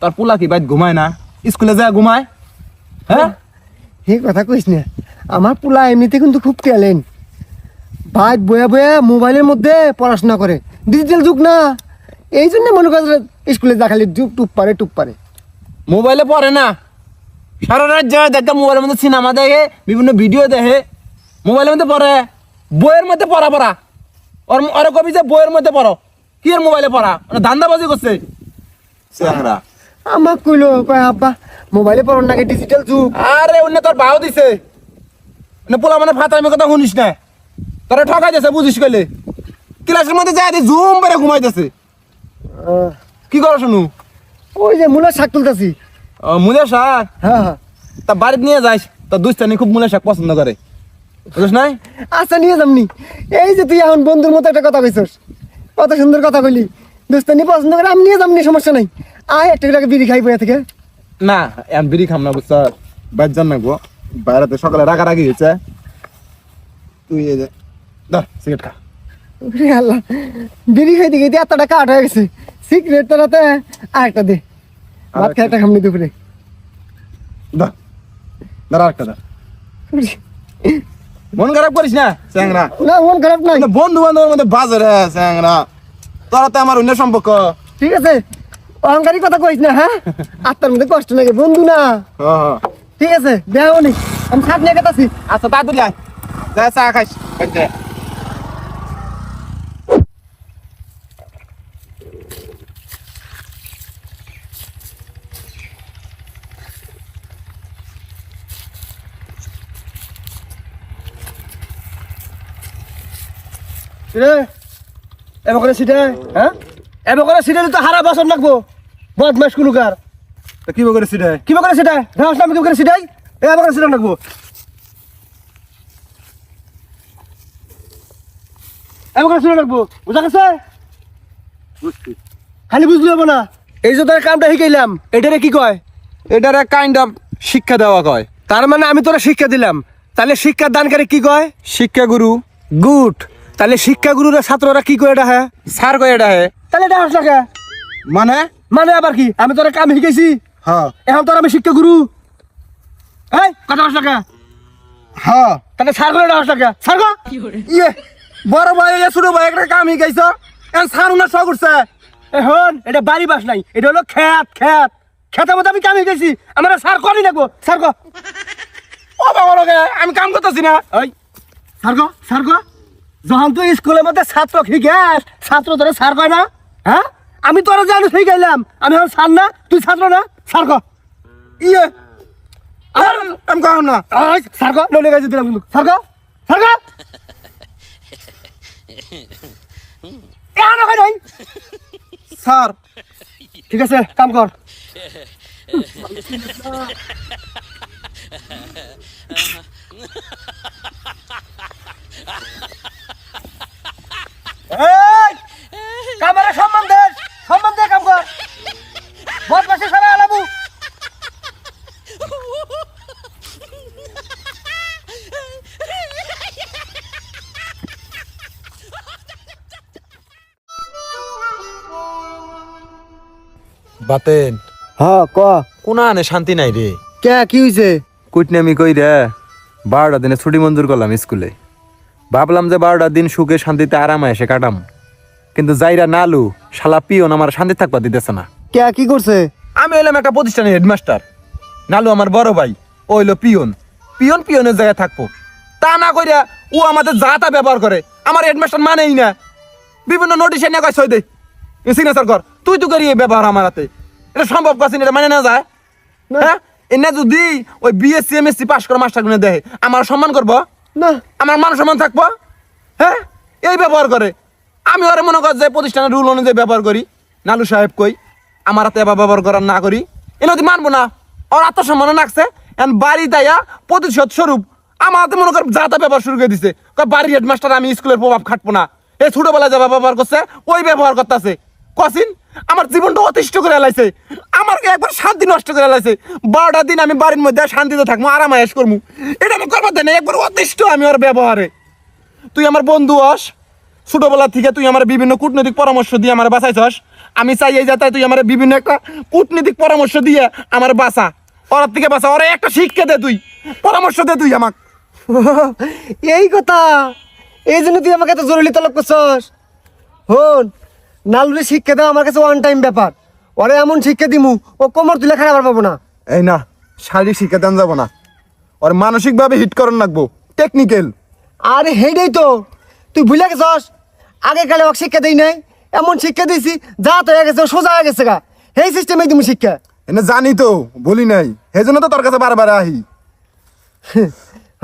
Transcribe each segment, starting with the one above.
তোর পোলা কি বাইত ঘুমায় না, স্কুলে যায় ঘুমায়? হ্যাঁ, এই কথা কইস না। আমার পোলা এমনিতে কিন্তু খুব ট্যালেন্ট। ভাই বয়া বয়া মোবাইলের মধ্যে পড়াশোনা করে, ডিজিটাল যুগ না, এই জন্য মনে করে স্কুলে যা খালি টুপ পারে। মোবাইলে পড়ে না, সারা রাত যায় দেখে মোবাইলের মধ্যে সিনেমা দেখে, বিভিন্ন ভিডিও দেখে, মোবাইলের মধ্যে পড়ে। বইয়ের মধ্যে পড়া ওর কবি যে বইয়ের মধ্যে পড়ো, কি এর মোবাইলে পড়া? ধান্দাবাজি করছে চ্যাংরা। আমার কইলো কয় আব্বা মোবাইলে পড়ন নাকি ডিজিটাল যুগ। আরে অন্য তোর ভাও দিছে, পোলা মানে ফাতামি কথা শুনিস না, তোরা ঠকাই দিছে বুঝিস কইলে। ক্লাসের মধ্যে যায় জুম করে ঘুমাইতেছে, কি করো শুনু? ওই যে মূলার শাক তুলতেছি। মুলের শাক? হ্যাঁ। তা বাড়িতে নিয়ে যাইস, তোর দুষ্টানি খুব মুলের শাক পছন্দ করে, বুঝিস নাই? আচ্ছা নিয়ে যামনি। এই যে তুই এখন বন্ধুর মতো একটা কথা কইছস, কত সুন্দর কথা কইলি, দুস্তানি পছন্দ করে আমি নিয়ে যামনি, সমস্যা নাই। আয় একটা করে বিড়ি খাই বইয়া থেকে। না এখন বিড়ি খাম না, বুঝছ? বাইর যান না গো, বাইরেতে সকালে রাগারাগি হয়েছে। তুই এই যে সিগারেট খা। আল্লাহ, বিড়ি খাইতে খাইতে এতটা কাঠ হয়ে গেছে, সিগারেট তোরাতে আরেকটা দে, ভাত খাই একটা খামনি দুপুরে। দাঁড়া একটা দা, মন খারাপ করিস না চ্যাংরা। না মন খারাপ নাই, বন্ধু বান্ধবের মধ্যে বাজে রে চ্যাংরা, তোরা তো আমার অন্য সম্পর্ক। ঠিক আছে, অহংকারী কথা কইস না। হ্যাঁ, আত্মার মধ্যে কষ্ট লাগে, বন্ধু না। ঠিক আছে দেহ নি, আমি শাক নিয়ে গেতাছি। আচ্ছা তাড়াতাড়ি আয়, যা চা খাইস। এবার করে সিটে, হ্যাঁ এবার করে সিটে তো হারা বাসন লাগবো, বদমাস কুলুকার। কি করে সিটে? কি করে সিটাই ঘাস নামে কি করে সিটাই, এবার করে সিটা লাগবো, এবার করে সিটা লাগবো, বুঝা গেছে? খালি বুঝলি হবো না। এই যে তোর কামটা শিখাইলাম, এটারে কি কয়? এটার কাইন্ড অফ শিক্ষা দেওয়া কয়। তার মানে আমি তোরা শিক্ষা দিলাম, তাহলে শিক্ষা দানকারী কি কয়? শিক্ষাগুরু। গুড, তাহলে শিক্ষাগুরুরা ছাত্ররা কি কয় এটা? হ্যাঁ স্যার কয় এটা। হ্যাঁ তাহলে এটা হাস লাগে মানে? মানে আবার কি? আমি তোরা কাম শিখাইছি, হ্যাঁ এখন তোর আমি শিক্ষাগুরু। এই কথা হাস লাগে, হ্যাঁ তাহলে স্যার করে এটা হাস লাগে, স্যার গো। ইয়ে বড় ভাই ছোট ভাই একটা কাম শিখাইছ, এখন স্যার উনার শখ করছে। এখন এটা বাড়ি বাস নাই, এটা হলো খেতের মধ্যে আমি কাম শিখাইছি, আমার স্যার করি লাগবো, স্যার গো। ও বাবা লোকে আমি কাম করতেছি না। ওই স্যার গো, যখন তুই স্কুলের মধ্যে ছাত্র শিখাস, ছাত্র তোরা স্যার কয় না? হ্যাঁ, আমি তোরা জানি শিখাইলাম, আমি এখন স্যার না, তুই ছাত্র না, স্যার গো। ইয়ে আমি কাম না। স্যার গো নলে গেছে দিলাম কিন্তু, স্যার গো নাই। স্যার ঠিক আছে কাম কর। কামারে সম্মান দে কাম কর, বদমাশি সারা আলাবু। বাতেন হ্যাঁ ক, কোন আনে শান্তি নাই রে। কে কি হয়েছে? কুটনামি কই রে, 12টা দিনে ছুটি মঞ্জুর করলাম স্কুলে। ভাবলাম যে 12টা দিন সুখে শান্তিতে আরামে এসে কাটাম, কিন্তু যাইরা নালু শালা পিয়ন আমার শান্তি থাকবা দিতেছে না। কে কি করছে? আমি হইলাম একটা প্রতিষ্ঠানের হেডমাস্টার, নালু আমার বড় ভাই, ও হইলো পিয়নের জায়গায় থাকবো। তা না কইরা ও আমাদের যা তা ব্যবহার করে, আমার হেডমাস্টার মানেই না। বিভিন্ন নোটিশ এনে কয় সই দে, সিগনেচার কর, তুই তো করি এই ব্যবহার আমার হাতে। এটা সম্ভব কাছে এটা মানে না যায়? হ্যাঁ, এনে যদি ওই বিএসসি এমএসসি পাস করা মাস্টার গুলো দেখে, আমার সম্মান করবো না? আমার মান সম্মান থাকবো? হ্যাঁ, এই ব্যবহার করে। আমি ওরা মনে কর যে প্রতিষ্ঠানের রুল অনুযায়ী ব্যবহার করি, নালু সাহেব কই আমার হাতে এবার ব্যবহার করার না করি, এ নদী মানবো না। ওর আত্মসম্মান রাখছে, এখন বাড়ি দেয়া প্রতিশোধ স্বরূপ আমার হাতে মনে কর যা তা ব্যবহার শুরু করে দিছে। বাড়ির হেডমাস্টার আমি স্কুলের প্রভাব খাটবো না, এই ছোটবেলায় যা ব্যবহার করছে ওই ব্যবহার করতেছে। কসিন আমার জীবনটা অতিষ্ঠ করে এলাইছে, আমাকে একবার শান্তি নষ্ট করে এলাইছে। 12টা দিন আমি বাড়ির মধ্যে শান্তিতে থাকবো, আরাম আয়েশ করবো, এটা আমি করবো দেয় না। একবার অতিষ্ঠ আমি ওর ব্যবহারে। তুই আমার বন্ধু হস, ছোটবেলা থেকে তুই আমার বিভিন্ন কূটনৈতিক পরামর্শ দিয়ে আমার বাঁচাইছস, আমি চাই এই যাতে তুই আমার বিভিন্ন একটা কূটনীতিক পরামর্শ দিয়ে আমার বাঁচা, ওর থেকে বাঁচা, ওরা একটা শিক্ষা দে, তুই পরামর্শ দে তুই আমাকে। এই কথা, এই জন্য তুই আমাকে এত জরুরি তলব করছস। হন, নালুরে শিক্ষা দেওয়া আমার কাছে ওয়ান টাইম ব্যাপার। ওরে এমন শিক্ষা দিমু ও কোমর তুলে খারাপ পাবো না। এই না, শারীরিক শিক্ষা দেন যাবো না, ওর মানসিকভাবে হিট করন লাগবো, টেকনিক্যাল। আরে হেডেই তো তুই ভুলে গেছস, আগে কালে ওকে শিক্ষা দেই নাই, এমন শিক্ষা দিয়েছি যা তো হয়ে গেছে, সোজা হয়ে গেছে গা। এই সিস্টেমে দিমু শিক্ষা। এনে জানি তো, বলি নাই, সেই জন্য তো তোর কাছে বারবার আহি।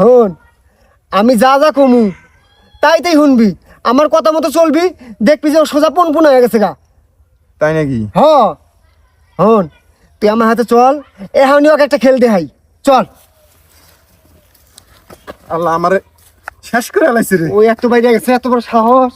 হন, আমি যা যা কমু তাই তাই শুনবি, আমার কথা মতো চলবি, দেখবি যে ও সোজা পনপুন হয়ে গেছে গা। তাই নাকি? হ, হন, তুই আমার হাতে চল, এহানি ওকে একটা খেল দেখাই, চল। আল্লাহ আমারে শেষ করে আলাইছে রে। ওই এত বাইরে গেছে, এত বড় সাহস।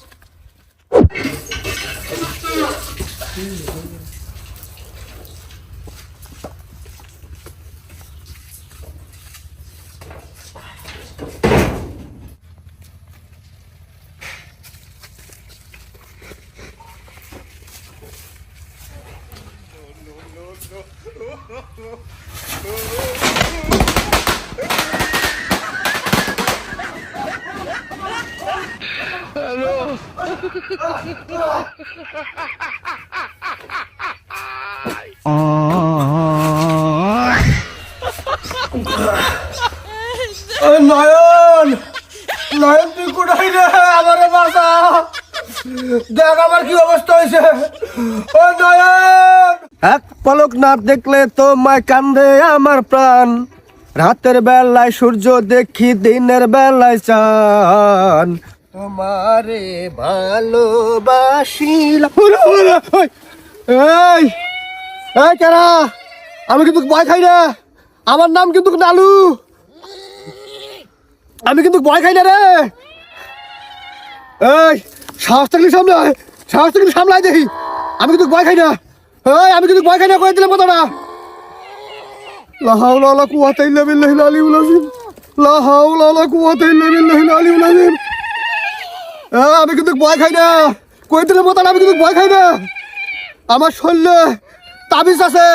নয়ন, নয়ন তুই কোথায় রে? আমারে বাঁচা, দেখ আমার কি অবস্থা হয়েছে। ও নয়ন, এক পলক না দেখলে তোমায় কান্দে আমার প্রাণ, রাতের বেলায় সূর্য দেখি, দিনের বেলায় চান, তোমারে ভালোবাসিলাম। এই এই কারা, আমি কিন্তু ভয় খাই না, আমার নাম কিন্তু নালু, আমি কিন্তু ভয় খাই না রে। এই সাহস থাকলে সামলায়, সাহস থাকলে সামলায় দেখি, আমি কিন্তু ভয় খাই না। এই আমি কিন্তু ভয় খাই না, করে দিলাম কথা না। লা হাওলা ওয়ালা কুওয়াতা ইল্লা বিল্লাহিল আলিয়্যিল আযীম, লা হাওলা ওয়ালা কুওয়াতা ইল্লা বিল্লাহিল আলিয়্যিল আযীম। আমি কিন্তু ভয় খাই না, করে দিলাম কথা না, আমি কিন্তু ভয় খাই না। আমার শরীরে তাবিজ আছে,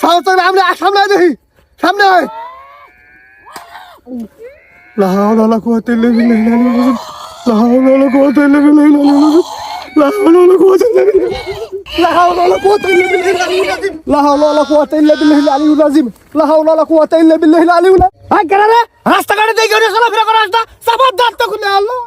সাহস থাকলে আমি সামলায় দেখি, সামনে আয়। লা হাওলা ওয়ালা কুওয়াতা ইল্লা বিল্লাহিল আলিয়্যিল আযীম, লা হাওলা ওয়ালা কুওয়াতা ইল্লা বিল্লাহিল আলিয়্যিল আযীম, লা হাওলা ওয়ালা কুওয়াতা ইল্লা বিল্লাহিল, লা হাওলা ওয়ালা কুওয়াতা ইল্লা বিল্লাহিল আলিয়্যিল আযীম, লা হাওলা ওয়ালা কুওয়াতা ইল্লা বিল্লাহিল আলিয়্যিল আযীম, লা হাওলা ওয়ালা কুওয়াতা ইল্লা বিল্লাহিল আলিয়্যিল আযীম। আই কেন রে রাস্তাঘাটে দেখে ওরে চলাফেরা করা আসতা, সাবাত দাঁত তো খুলে আল্লাহ।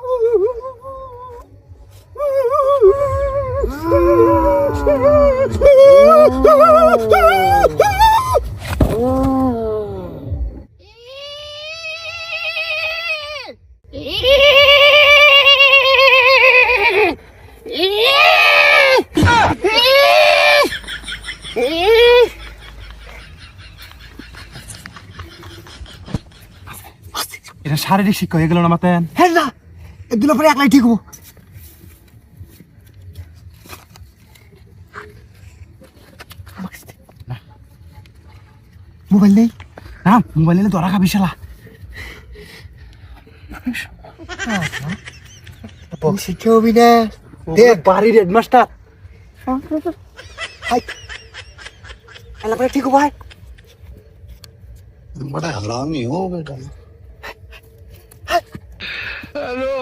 এটা শারীরিক শিক্ষা হয়ে গেল না মাতেন? হ্যাঁ না, এগুলো পরে একলাই ঠিক হবো। মোবাইল নেই না, মোবাইল নিলে ধরা খাবি শালা। শিখে হবি না, দেখ বাড়ির হেডমাস্টার। হাই এলা পরে ঠিক হবো। ভাই बड़ा हरामी हो बेटा। हेलो